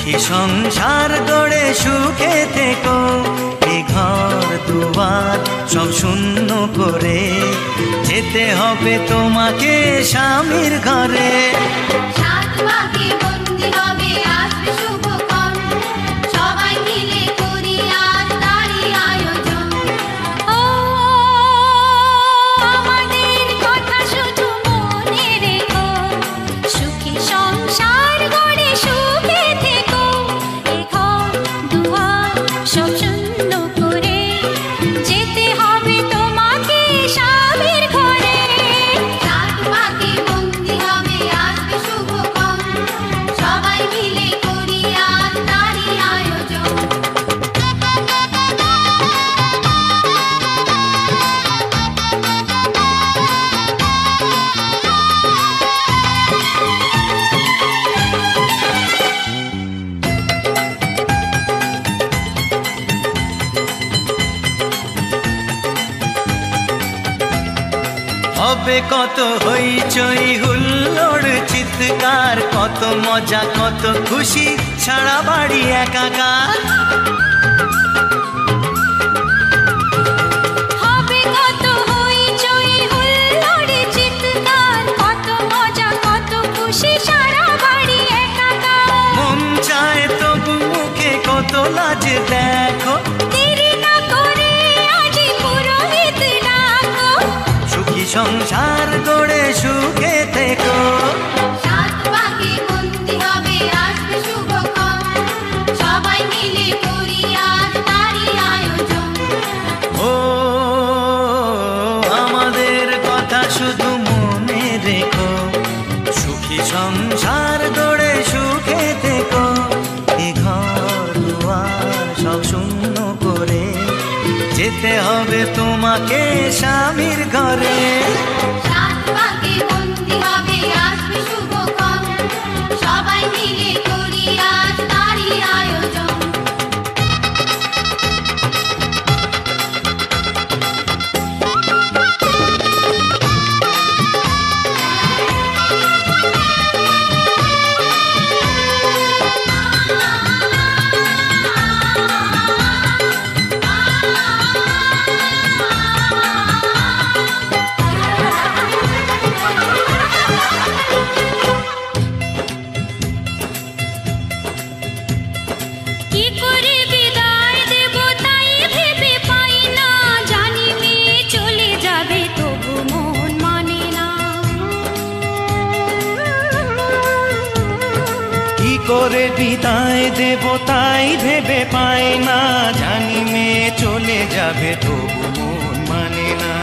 সুখী সংসার গড়ে সুখে থেকো, এ ঘর দুয়ার সব শূন্য করে যেতে হবে তোমাকে স্বামীর ঘরে। হবে কত হইচই হুল্লোড় চিৎকার, কত মজা কত খুশি সারা বাড়ি একাকার। হবে কত হইচই হুল্লোড় চিৎকার, কত মজা কত খুশি সারা বাড়ি একাকার। মন চায় তবু মুখে কত লাজ দেখো, দেরি না করে আজি পুরোহিত ডাকো। সুখী সংসার গড়ে সুখে থেকো। ও আমাদের কথা শুধু মনে রেখো, সুখী সংসার গড়ে সুখে থেকো। এ ঘর দুয়ার সব শূন্য করে যেতে হবে তোমাকে স্বামীর ঘরে। করে বিদায় দেব তাই ভেবে পাই না, জানি মেয়ে চলে যাবে তবু মন মানে না।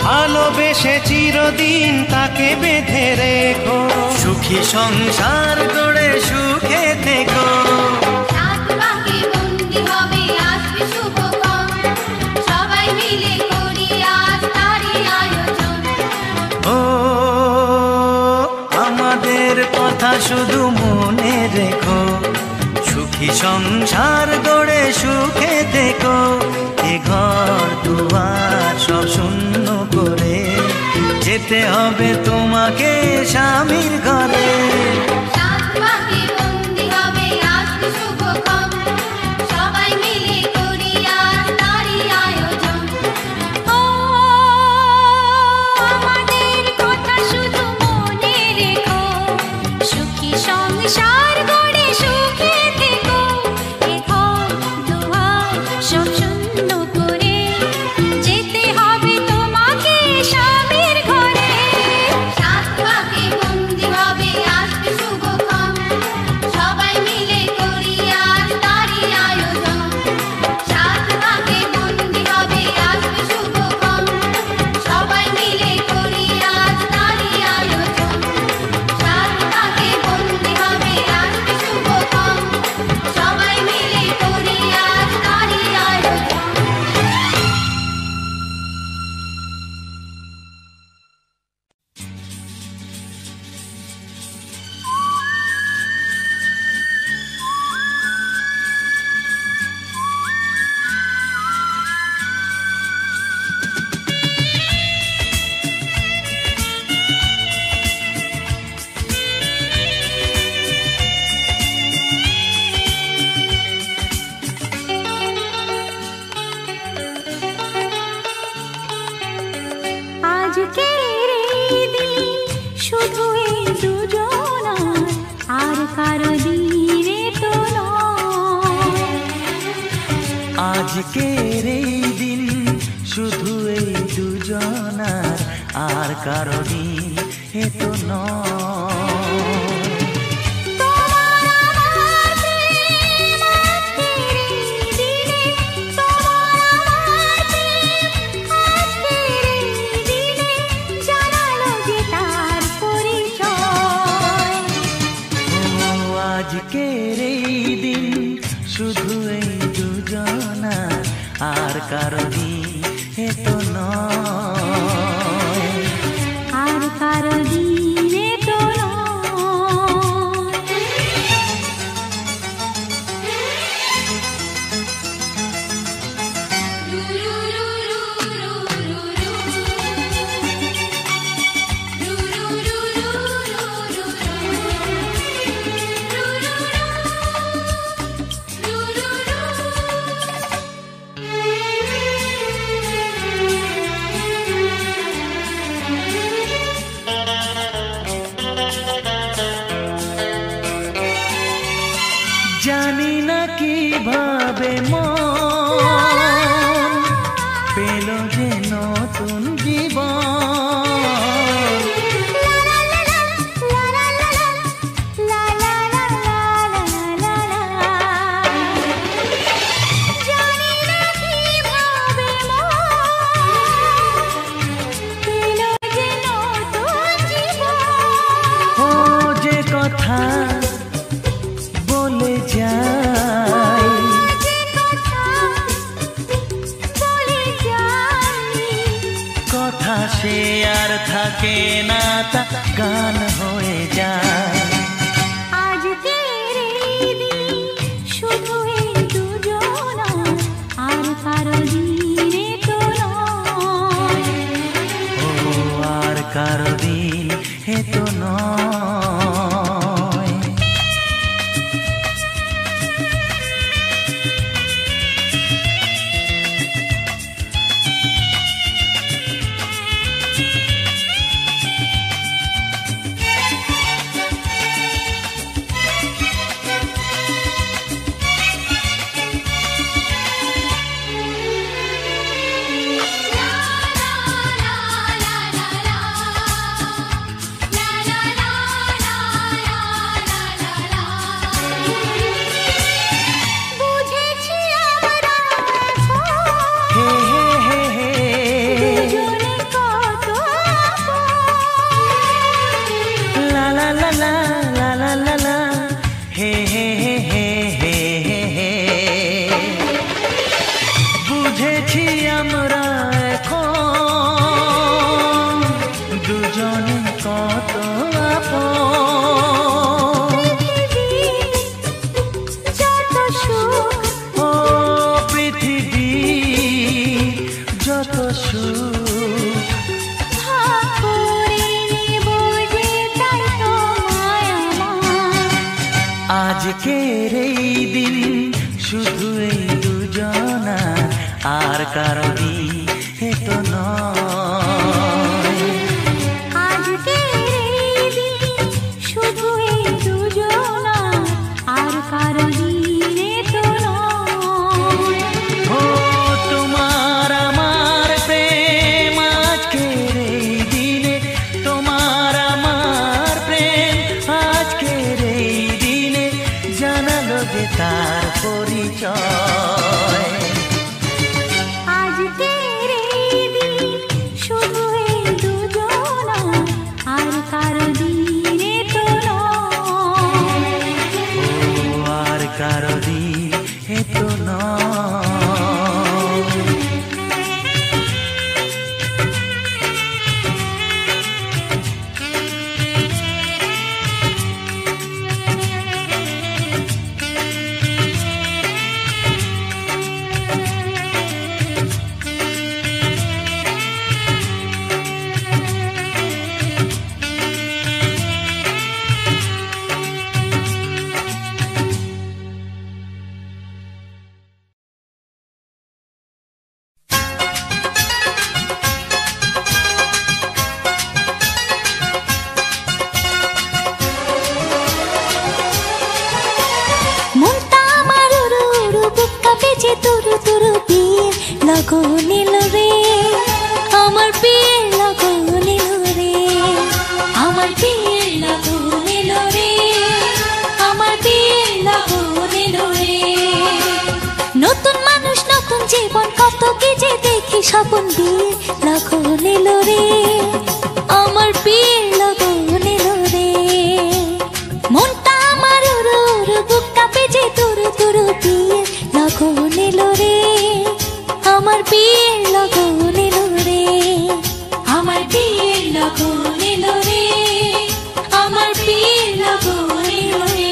ভালোবেসে চিরদিন তাকে বেঁধে রেখো, সুখী সংসার গড়ে সুখে থেকো। কথা শুধু মনে রেখো, সুখী সংসার গড়ে সুখে থেকো। এ ঘর দুয়ার সব শূন্য করে যেতে হবে তোমাকে স্বামীর ঘরে। শুভ আজকের এই দিন শুধু এই দুজনার, আর কারো দিন এ তো নয়। আজকের এই দিন শুধু এই দুজনার, আর কারো দিন এ তো নয়, আর কারো দিন এ তো জানি না কিভাবে মন পেল যে নতুন জীবন। ও যে কথা বলে যাই, কথা সে আর থাকে না, তা গান হয়ে যায়। আজকের এই দিন শুধু এই দুজনার, আর কারো দিন এ তো নয়, ও আর কারো দিন এ তো নয়। বুঝেছি আমরা এখন দুজনে কত আপন। যত সুখ ও পৃথিবী যত সুখ, ভাগ করে নেব যে তাই তোমায় আমার। আজকের এই দিন শুধু এই দুজনার, আর কারো দিন এ তো নয়। আজকের এই দিন শুধু এই দুজনার, আর কারো দিন এ তো নয়, ও তোমার আমার প্রেম আজকের এই দিনে, তোমার আমার প্রেম আজকের এই দিনে জানালো যে তার পরিচয়। আজকের এই দিন শুধু এই দুজনার, আর কারো দিন এ তো নয়, ও আর কারো দিন এ তো নয়। लगन एलो रे आमार बिয়ের लगन एलो रे आमार बिয়ের लगन एलो रे आमार बिয়ের लगन एलो रे नतुन मानुष नतुन जीवन कत कि जे देखी স্বপন বিয়ের लगन एलो रे आमार बिয়ের लगन एलो रे मनटा आमार उरु उरु बुक काঁপে যে तुरु तुरु বিয়ের लगन एलो रे आमार बिয়ের लगन एलो रे आमार बिয়ের लगन एलो रे आमार बिয়ের लगन एलो रे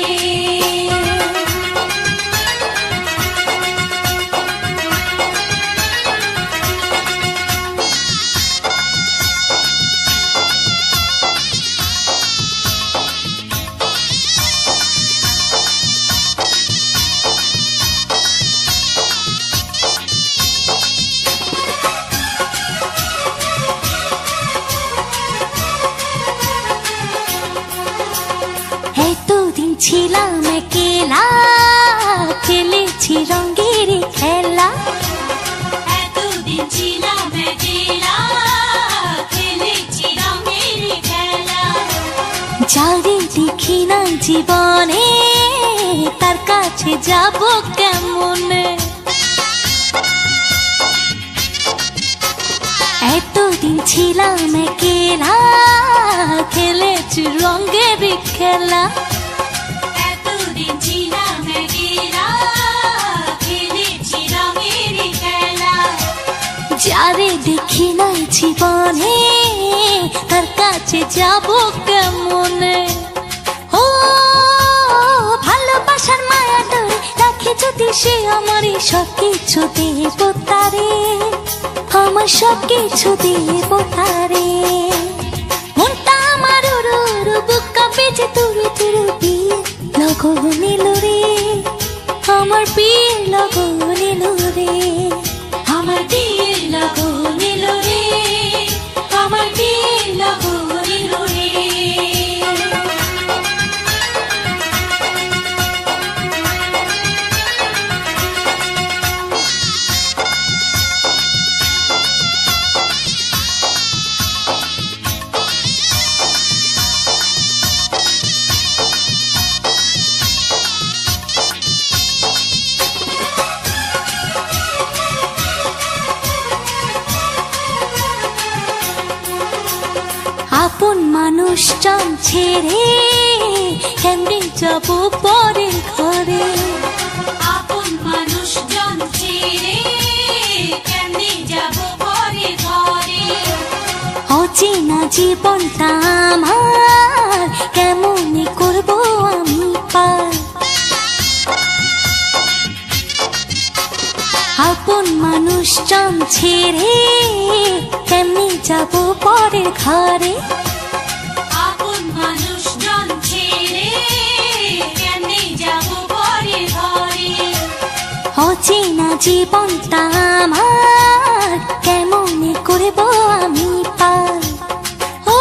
ছিলাম একলা খেলেছি রঙের খেলা এতদিন ছিলাম একলা খেলেছি রঙের খেলা যারে দেখি না জীবনে তার কাছে যাব কেমনে এতদিন ছিলাম একলা খেলেছি রঙের খেলা যারে দেখি নাই জীবনে তার কাছে যাব কেমনে ও ভালোবাসার মায়া ধরে রাখে যদি সে আমারই সব কিছু দেব তারে আমার সব কিছু দেব তারে মনটা আমার উড়ু উড়ু বুক কাঁপে যে তুরু তুরু বিয়ের লগন এলো রে আমার বিয়ের লগন এলো রে আমার বিয়ের लगन एलो रे आमार बिয়ের लगन एलो रे আপন মানুষজন ছেড়ে কেমনে যাব পরের ঘরে আপন মানুষজন ছেড়ে কেমনে যাব পরের ঘরে অচেনা জীবনটা আমার কেমনে করব আমি পার আপন মানুষজন ছেড়ে কেমনে যাব পরের ঘরে আপন মানুষজন ছেড়ে কেমনে যাব পরের ঘরে অচেনা জীবনটা আমার কেমনে করব আমি পার ও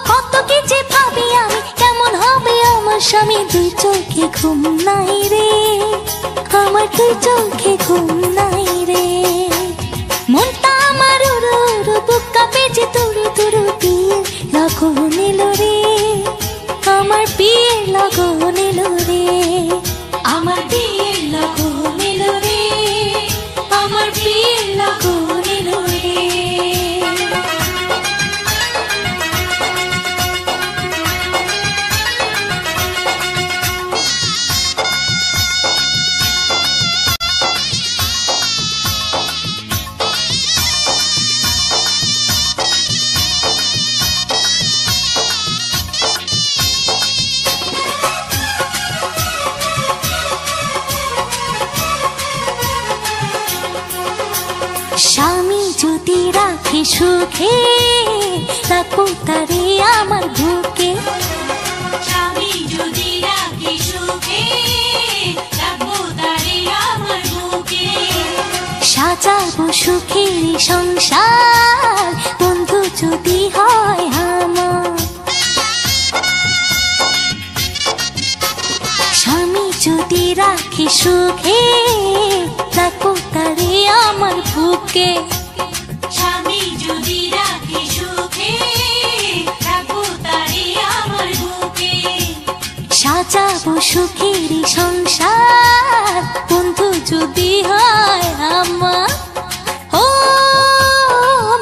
কত কি যে ভাবি আমি কেমন হবে আমার স্বামী দুই চোখে ঘুম নাই রে আমার দুই চোখে ঘুম নাই রে মনটা আমার উড়ু উড়ু বুক কাঁপে যে তুরু তুরু বিয়ের লগন এলো রে আমার বিয়ের লগন এলো রে আমার বিয়ের লগন এলো রে আমার বিয়ের লগন এলো রে স্বামী যদি রাখে সুখে রাখো তারে আমার বুকে স্বামী যদি রাখে সুখে রাখো তারে আমার বুকে সাজাবো সুখের সংসার বন্ধু যদি হয় আমার স্বামী যদি রাখে সুখে রাখো তারে আমার বুকে। স্বামী যদি রাখে সুখে, রাখবো তারে আমার বুকে। সাজাবো সুখের সংসার, বন্ধু যদি হয় আমার। ও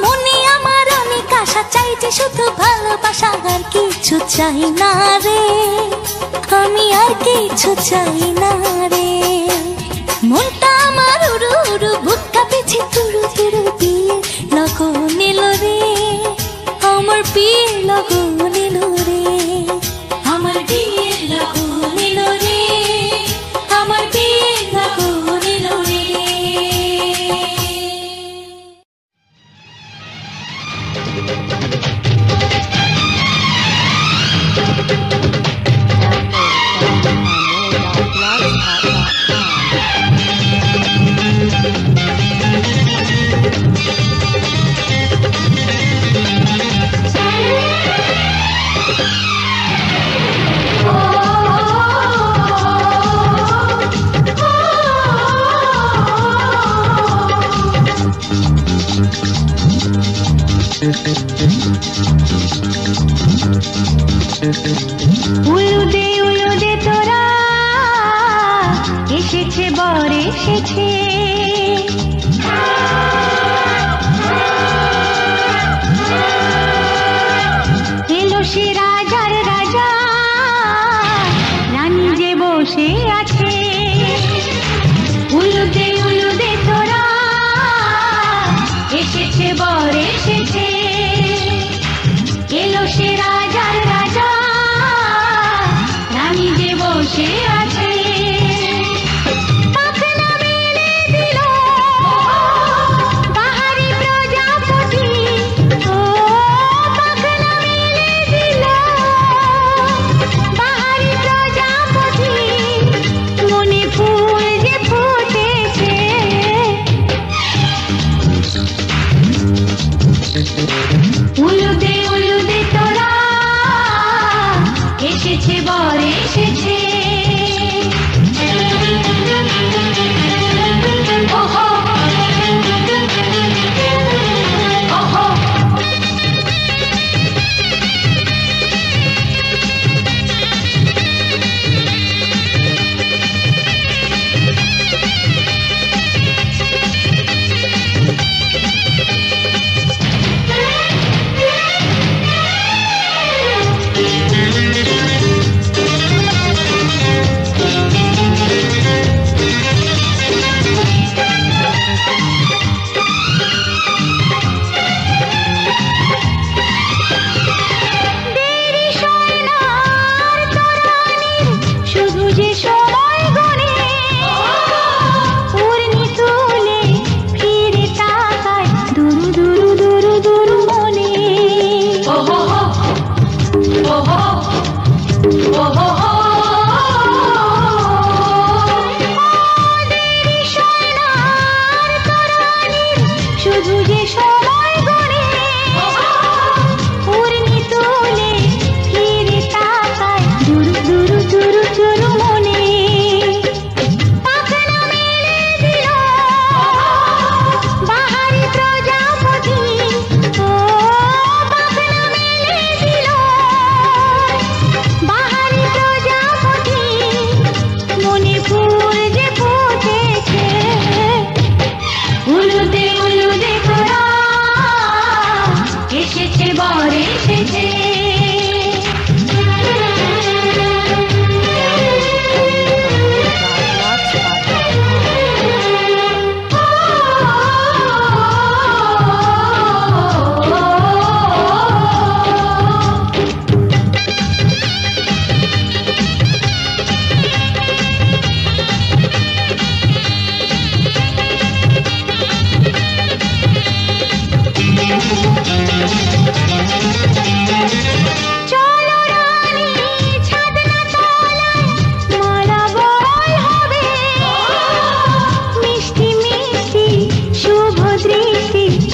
মনে আমার অনেক আশা, চাইছে শুধু ভালোবাসা, আর কিছু চাই না রে, আমি আর কিছু চাই না রে। মনটা আমার উড়ু উড়ু, বুক কাঁপেছে তুরু তুরু, বিয়ে লগন এলো রে, আমার বিয়ে লগন এলো রে, আমার বিয়ে লগন এলো রে, আমার বিয়ে লগন এলো রে। উলুদে তোরা এসেছে, বর এসেছে, এলো সে রাজার রাজা, রানী যে বসে আছে। উলুদে তোরা এসেছে, বর এসেছে, এলো সে রাজার রাজা, রানী যে বসে আছে। পাখনা মেলে দিল বাহারি প্রজাপতি, ও পাখনা মেলে দিল বাহারি প্রজাপতি, মনে ফুল যে ফুটেছে। উলুদে তোরা এসেছে, বর এসেছে। ওহো ওহো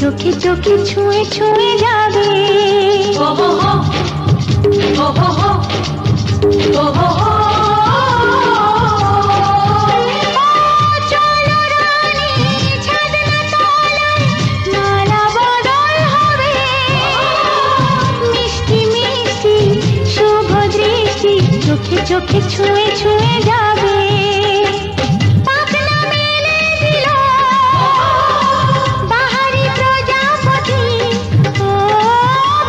চোখে চোখে ছুঁয়ে ছুঁয়ে যাবে। চলো রানী চোখে ছুঁয়ে ছুঁয়ে যাবে পাখনা মেলে দিল বাহারি প্রজাপতি ও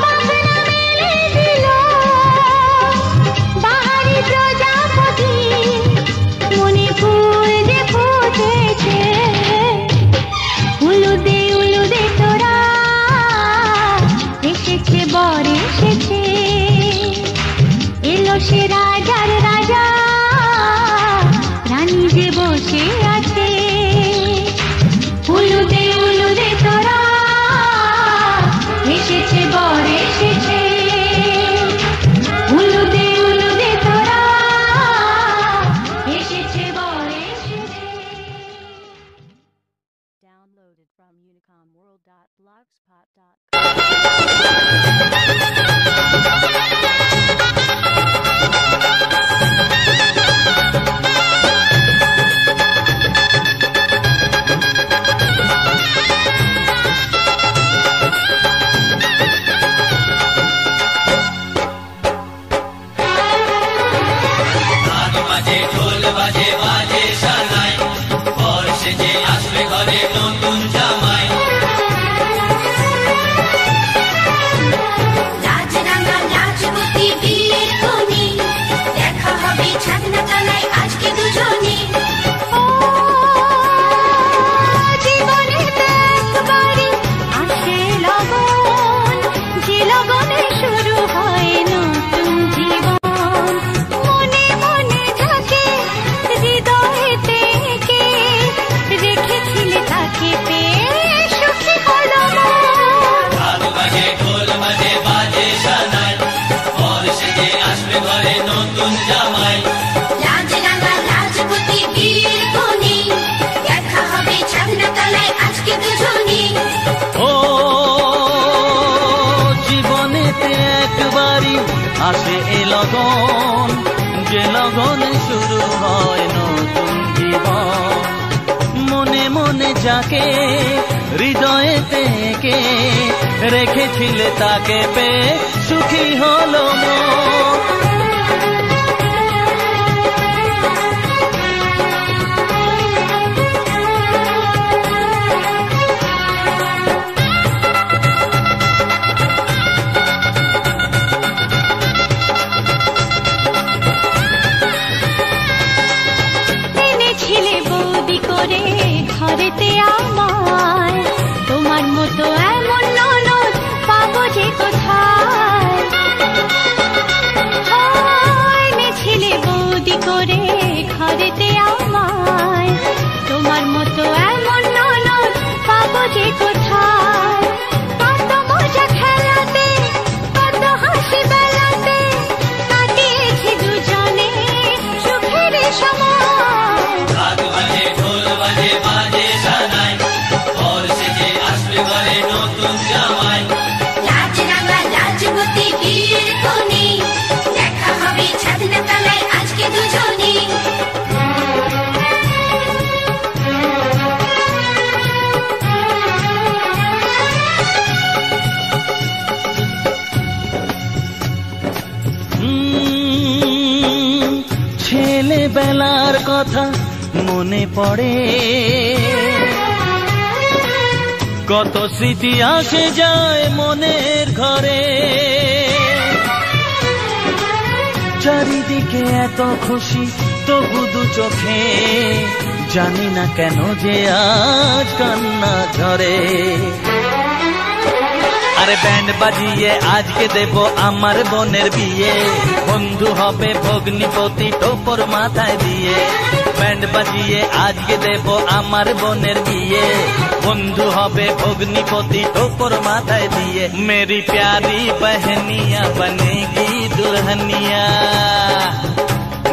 পাখনা মেলে দিল বাহারি প্রজাপতি মনে ফুল যে ফুটেছে উলুদে উলুদে তোরা এসেছে বর এসেছে এলো সে রাজার রাজা রানী যে বসে আছে উলুদে উলুদে তোরা এসেছে বর এসেছে উলুদে উলুদে তোরা এসেছে বর এসেছে। Downloaded from unicomworld.blogspot.com. আসে এ লগন যে লগনে শুরু হয় নতুন জীবন মনে মনে যাকে হৃদয়ে থেকে রেখেছিলে তাকে পেয়ে সুখী হলো মন ঘরেতে আমার তোমার মতো এমন ননদ পাবো যে কোথায় এনেছিলে বৌদি করে ঘরেতে আমার তোমার মতো এমন ননদ পাবো যে কোথায় কত মজা খেলাতে কত হাসি বেলাতে কাটিয়েছি দুজনে সুখের সময় ছেলেবেলার কথা মনে পড়ে কত স্মৃতি আসে যায় মনের ঘরে চারিদিকে এত খুশি তবু দু চোখে জানি না কেন যে আজ কান্না ঝরে আরে ব্যান্ড বাজিয়ে আজকে দেব আমার বোনের বিয়ে বন্ধু হবে ভগ্নিপতি টোপর মাথায় দিয়ে ব্যান্ড বাজিয়ে আজকে দেব আমার বোনের বিয়ে বন্ধু হবে ভগ্নিপতি টোপর মাথায় দিয়ে মেরি প্यारी बहनिया बनेगी दुल्हनिया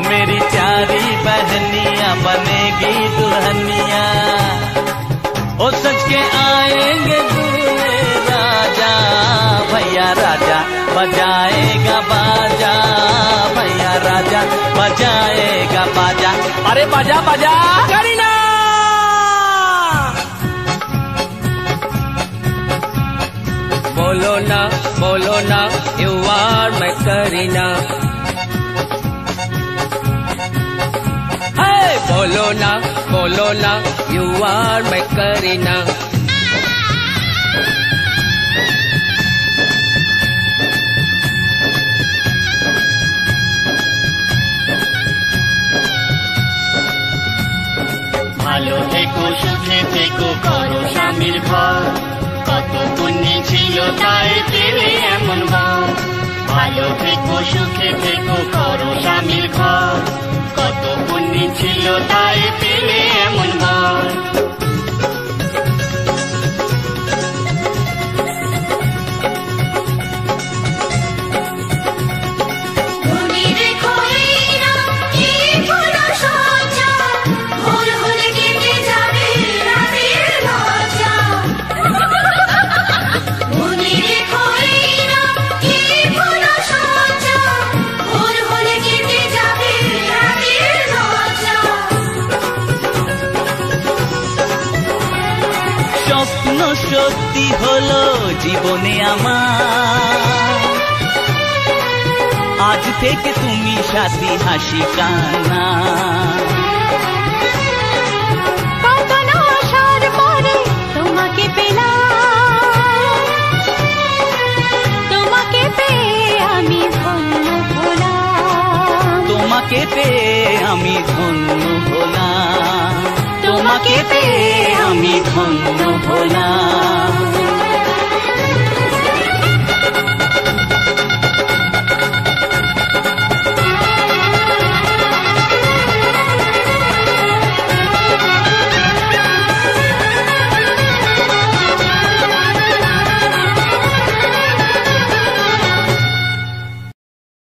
मेरी प्यारी बहनिया बनेगी दुल्हनिया ओ सच के आएंगे दूल्हे राजा भैया राजा बजाएगा बाजा भैया राजा बजाएगा बाजा अरे बाजा बाजा करीना बोलो ना यू आर माय करीना बोलो ना, you are my Karina. ভালো থেকো সুখে থেকো করো স্বামীর ঘর কত পুণ্যি ছিল তাই পেলে এমন বর ভালো থেকো সুখে থেকো করো স্বামীর ঘর কত পুণ্যি ছিল তাই পেলে এমন বর সত্যি হলো জীবনে আমার আজ থেকে তুমি সাথী হাসি কান্না কত না আসার পরে তোমাকে পেলাম তোমাকে পেয়ে আমি ধন্য হলাম তোমাকে পেয়ে আমি ধন্য হলাম তোমাকে পেয়ে আমি ধন্য হলাম